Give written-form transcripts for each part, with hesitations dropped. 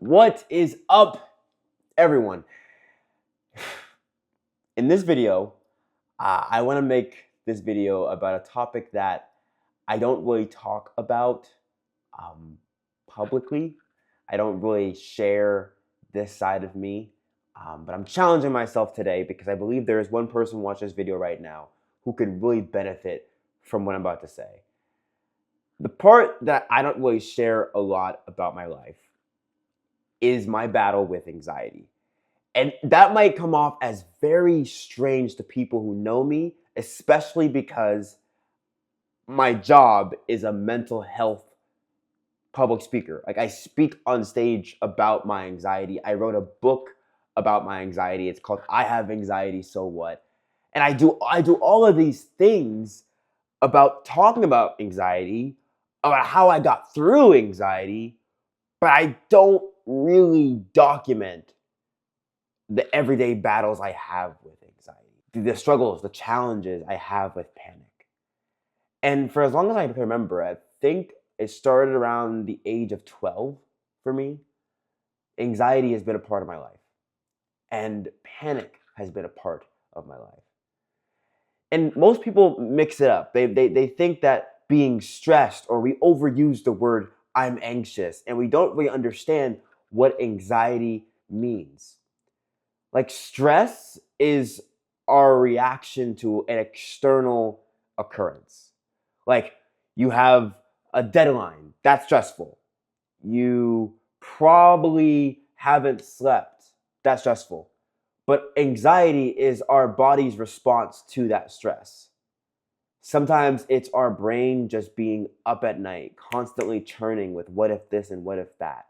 What is up, everyone? In this video, I want to make this video about a topic that I don't really talk about um, publicly. I don't really share this side of me, but I'm challenging myself today because I believe there is one person watching this video right now who could really benefit from what I'm about to say. The part that I don't really share a lot about my life is my battle with anxiety. And that might come off as very strange to people who know me, especially because my job is a mental health public speaker. Like I speak on stage about my anxiety. I wrote a book about my anxiety. It's called I Have Anxiety, So What? And I do all of these things about talking about anxiety, about how I got through anxiety, but I don't really document the everyday battles I have with anxiety, the struggles, the challenges I have with panic. And for as long as I can remember, I think it started around the age of 12 for me. Anxiety has been a part of my life, and panic has been a part of my life. And most people mix it up. They think that being stressed, or we overuse the word I'm anxious, and we don't really understand what anxiety means. Like stress is our reaction to an external occurrence. Like you have a deadline, that's stressful. You probably haven't slept, that's stressful. But anxiety is our body's response to that stress. Sometimes it's our brain just being up at night, constantly churning with what if this and what if that.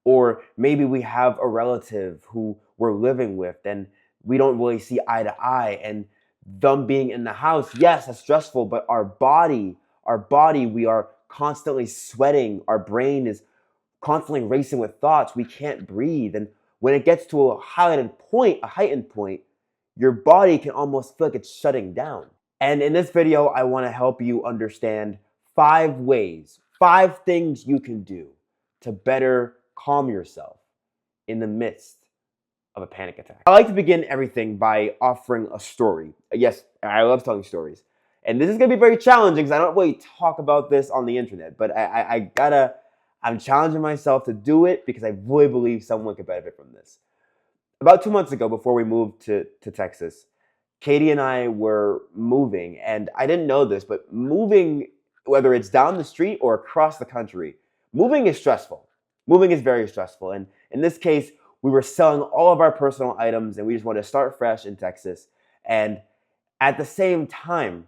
Or maybe we have a relative who we're living with and we don't really see eye to eye, and them being in the house, yes, that's stressful, but our body, we are constantly sweating. Our brain is constantly racing with thoughts. We can't breathe. And when it gets to a heightened point, your body can almost feel like it's shutting down. And in this video, I want to help you understand 5 things you can do to better calm yourself in the midst of a panic attack. I like to begin everything by offering a story. Yes, I love telling stories. And this is going to be very challenging because I don't really talk about this on the internet, but I'm challenging myself to do it because I really believe someone could benefit from this. About 2 months ago, before we moved to Texas, Katie and I were moving, and I didn't know this, but moving, whether it's down the street or across the country, moving is stressful. Moving is very stressful. And in this case, we were selling all of our personal items and we just wanted to start fresh in Texas. And at the same time,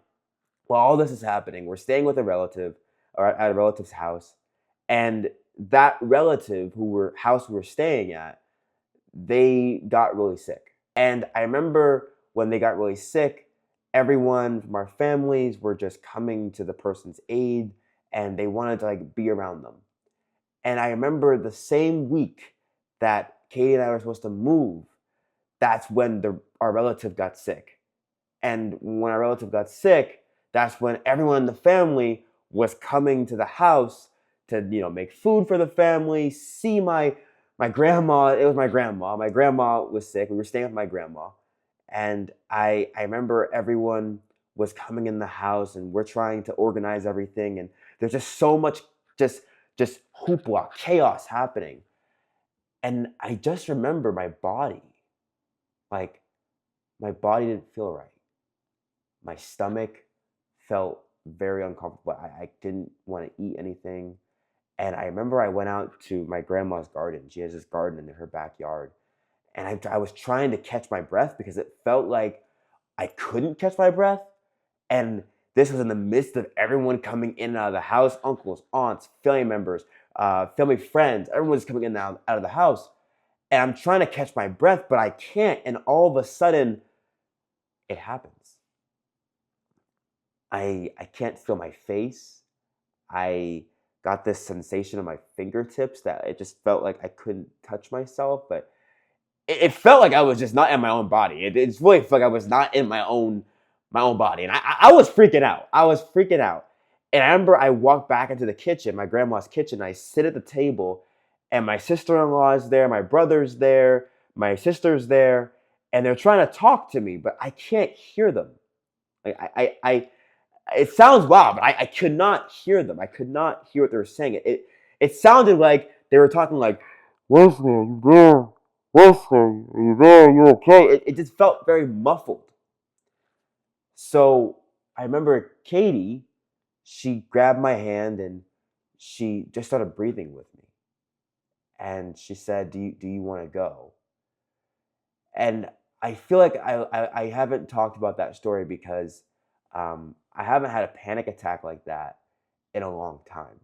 while all this is happening, we're staying with a relative or at a relative's house. And that relative house we were staying at, they got really sick. And I remember when they got really sick, everyone from our families were just coming to the person's aid and they wanted to be around them. And I remember the same week that Katie and I were supposed to move, that's when our relative got sick. And when our relative got sick, that's when everyone in the family was coming to the house to, make food for the family, see my grandma. It was my grandma. My grandma was sick. We were staying with my grandma. And I remember everyone was coming in the house and we're trying to organize everything. And there's just so much just hoopla, chaos happening. And I just remember my body. Like, my body didn't feel right. My stomach felt very uncomfortable. I didn't want to eat anything. And I remember I went out to my grandma's garden. She has this garden in her backyard. And I was trying to catch my breath because it felt like I couldn't catch my breath. And this was in the midst of everyone coming in and out of the house, uncles, aunts, family members, family friends. Everyone's coming in and out of the house. And I'm trying to catch my breath, but I can't. And all of a sudden, it happens. I can't feel my face. I got this sensation in my fingertips that it just felt like I couldn't touch myself, but it felt like I was just not in my own body. It just really felt like I was not in my own body. And I was freaking out. I was freaking out. And I remember I walked back into the kitchen, my grandma's kitchen. I sit at the table and my sister-in-law is there, my brother's there, my sister's there, and they're trying to talk to me, but I can't hear them. Like it sounds wild, but I could not hear them. I could not hear what they were saying. It sounded like they were talking like, Wesley, are you there? Wesley, are you there? Are you okay? It just felt very muffled. So I remember Katie, she grabbed my hand and she just started breathing with me. And she said, do you want to go? And I feel like I haven't talked about that story because I haven't had a panic attack like that in a long time.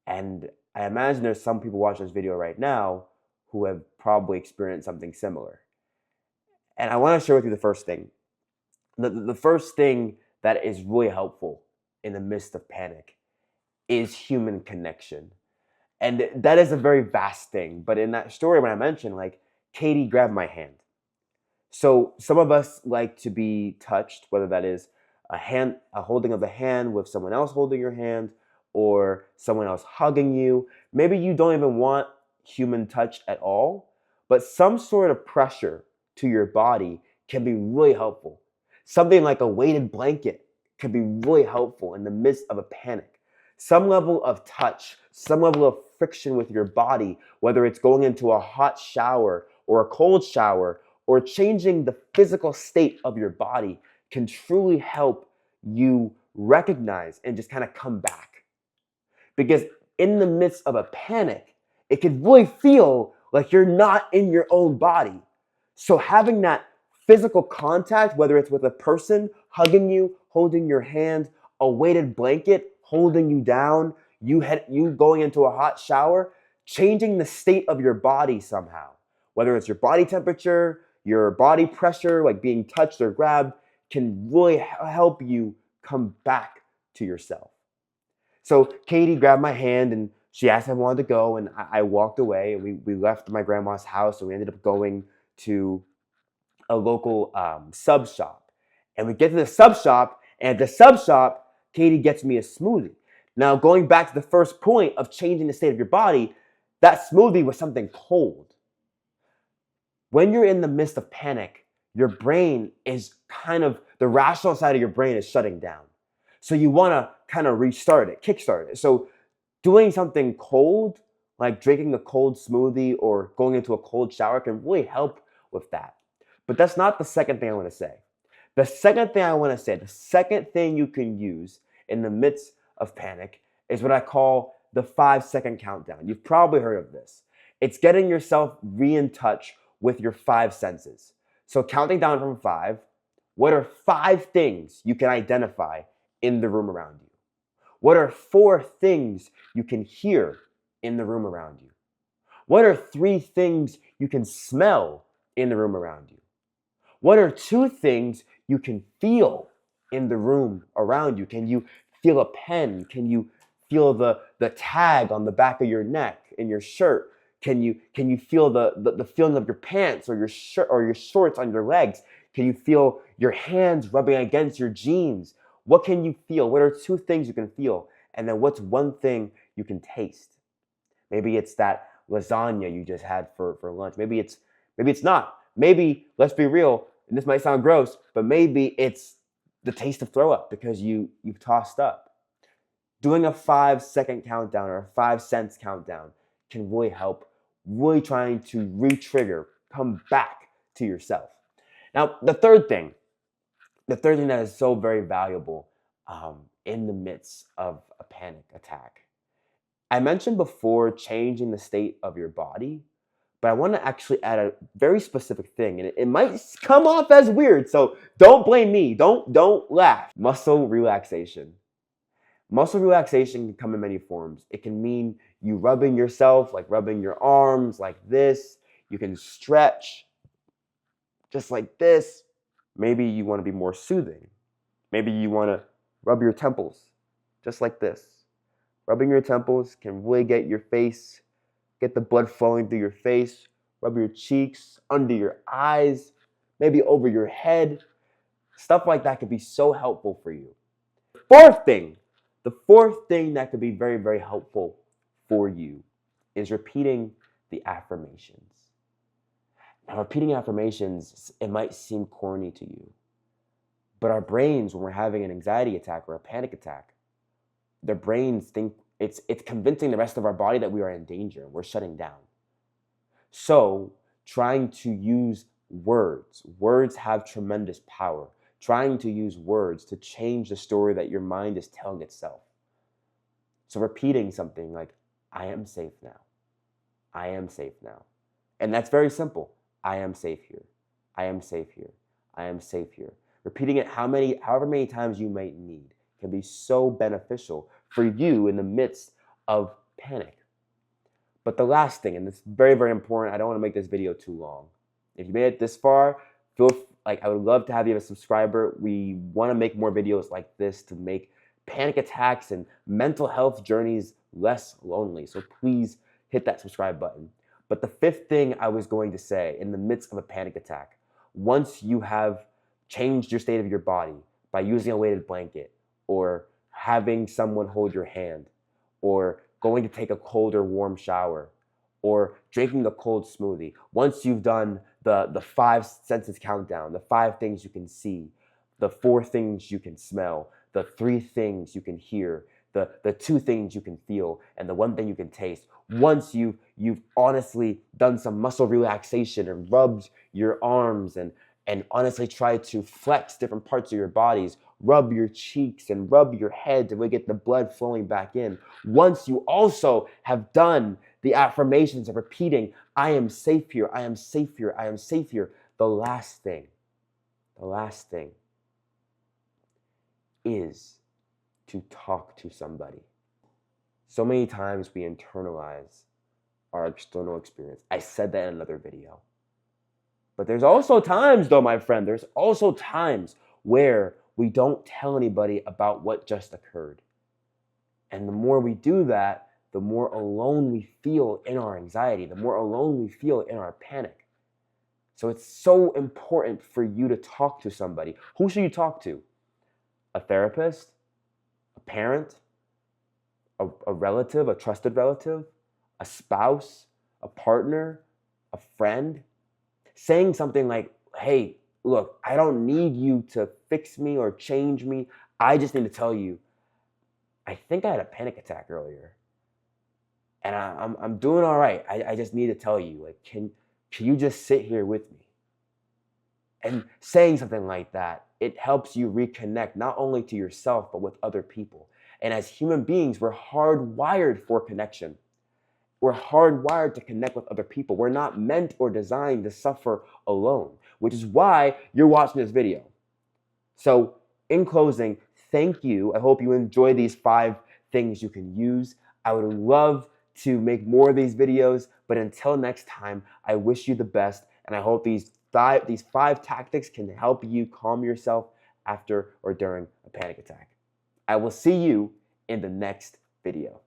And I imagine there's some people watching this video right now who have probably experienced something similar. And I want to share with you the first thing. The first thing that is really helpful in the midst of panic is human connection. And that is a very vast thing. But in that story, when I mentioned, like, Katie grabbed my hand. So some of us like to be touched, whether that is a holding of a hand with someone else holding your hand, or someone else hugging you. Maybe you don't even want human touch at all, but some sort of pressure to your body can be really helpful. Something like a weighted blanket can be really helpful in the midst of a panic. Some level of touch, some level of friction with your body, whether it's going into a hot shower or a cold shower, or changing the physical state of your body, can truly help you recognize and just kind of come back. Because in the midst of a panic, it can really feel like you're not in your own body. So having that physical contact, whether it's with a person hugging you, holding your hand, a weighted blanket holding you down, you going into a hot shower, changing the state of your body somehow, whether it's your body temperature, your body pressure, like being touched or grabbed, can really help you come back to yourself. So Katie grabbed my hand and she asked if I wanted to go, and I walked away, and we left my grandma's house, and we ended up going to a local sub shop. And we get to the sub shop, and at the sub shop, Katie gets me a smoothie. Now, going back to the first point of changing the state of your body, that smoothie was something cold. When you're in the midst of panic, your brain is the rational side of your brain is shutting down. So you want to kind of restart it, kickstart it. So doing something cold, like drinking a cold smoothie or going into a cold shower, can really help with that. But that's not the second thing I want to say. The second thing I want to say, the second thing you can use in the midst of panic is what I call the 5-second countdown. You've probably heard of this. It's getting yourself in touch with your 5 senses. So counting down from 5, what are 5 things you can identify in the room around you? What are 4 things you can hear in the room around you? What are 3 things you can smell in the room around you? What are 2 things you can feel in the room around you? Can you feel a pen? Can you feel the tag on the back of your neck in your shirt? Can you feel the feeling of your pants or your shirt or your shorts on your legs? Can you feel your hands rubbing against your jeans? What can you feel? What are 2 things you can feel? And then what's 1 thing you can taste? Maybe it's that lasagna you just had for lunch. Maybe it's not. Maybe, let's be real, and this might sound gross, but maybe it's the taste of throw up because you've tossed up. Doing a 5-second countdown or a 5 sense countdown can really help, really trying to re-trigger, come back to yourself. Now, the third thing that is so very valuable in the midst of a panic attack. I mentioned before changing the state of your body, but I want to actually add a very specific thing, and it might come off as weird, so don't blame me. Don't laugh. Muscle relaxation. Muscle relaxation can come in many forms. It can mean you rubbing yourself, like rubbing your arms like this. You can stretch just like this. Maybe you want to be more soothing. Maybe you want to rub your temples just like this. Rubbing your temples can really get the blood flowing through your face. Rub your cheeks, under your eyes, maybe over your head. Stuff like that could be so helpful for you. The fourth thing that could be very, very helpful for you is repeating the affirmations. Now, repeating affirmations, it might seem corny to you, but our brains, when we're having an anxiety attack or a panic attack, their brains think it's convincing the rest of our body that we are in danger, we're shutting down. So trying to use words have tremendous power. Trying to use words to change the story that your mind is telling itself. So repeating something like, I am safe now. I am safe now. And that's very simple. I am safe here. I am safe here. I am safe here. Repeating it however many times you might need can be so beneficial for you in the midst of panic. But the last thing, and it's very, very important, I don't want to make this video too long. If you made it this far, I would love to have you as a subscriber. We want to make more videos like this to make panic attacks and mental health journeys less lonely. So please hit that subscribe button. But the fifth thing I was going to say in the midst of a panic attack, once you have changed your state of your body by using a weighted blanket or having someone hold your hand or going to take a cold or warm shower or drinking a cold smoothie, once you've done the 5 senses countdown, the 5 things you can see, the 4 things you can smell, the 3 things you can hear, the 2 things you can feel, and the 1 thing you can taste. Once you've honestly done some muscle relaxation and rubbed your arms and honestly tried to flex different parts of your bodies, rub your cheeks and rub your head to really get the blood flowing back in. Once you also have done the affirmations of repeating, I am safe here, I am safe here, I am safe here, the last thing is to talk to somebody. So many times we internalize our external experience. I said that in another video. But there's also times, though, my friend, there's also times where we don't tell anybody about what just occurred. And the more we do that, the more alone we feel in our anxiety, the more alone we feel in our panic. So it's so important for you to talk to somebody. Who should you talk to? A therapist? A parent? A relative, a trusted relative? A spouse? A partner? A friend? Saying something like, hey, look, I don't need you to fix me or change me. I just need to tell you, I think I had a panic attack earlier. And I'm doing all right. I just need to tell you, like, can you just sit here with me? And saying something like that, it helps you reconnect not only to yourself, but with other people. And as human beings, we're hardwired for connection. We're hardwired to connect with other people. We're not meant or designed to suffer alone, which is why you're watching this video. So in closing, thank you. I hope you enjoy these 5 things you can use. I would love to make more of these videos, but until next time, I wish you the best, and I hope these 5 tactics can help you calm yourself after or during a panic attack. I will see you in the next video.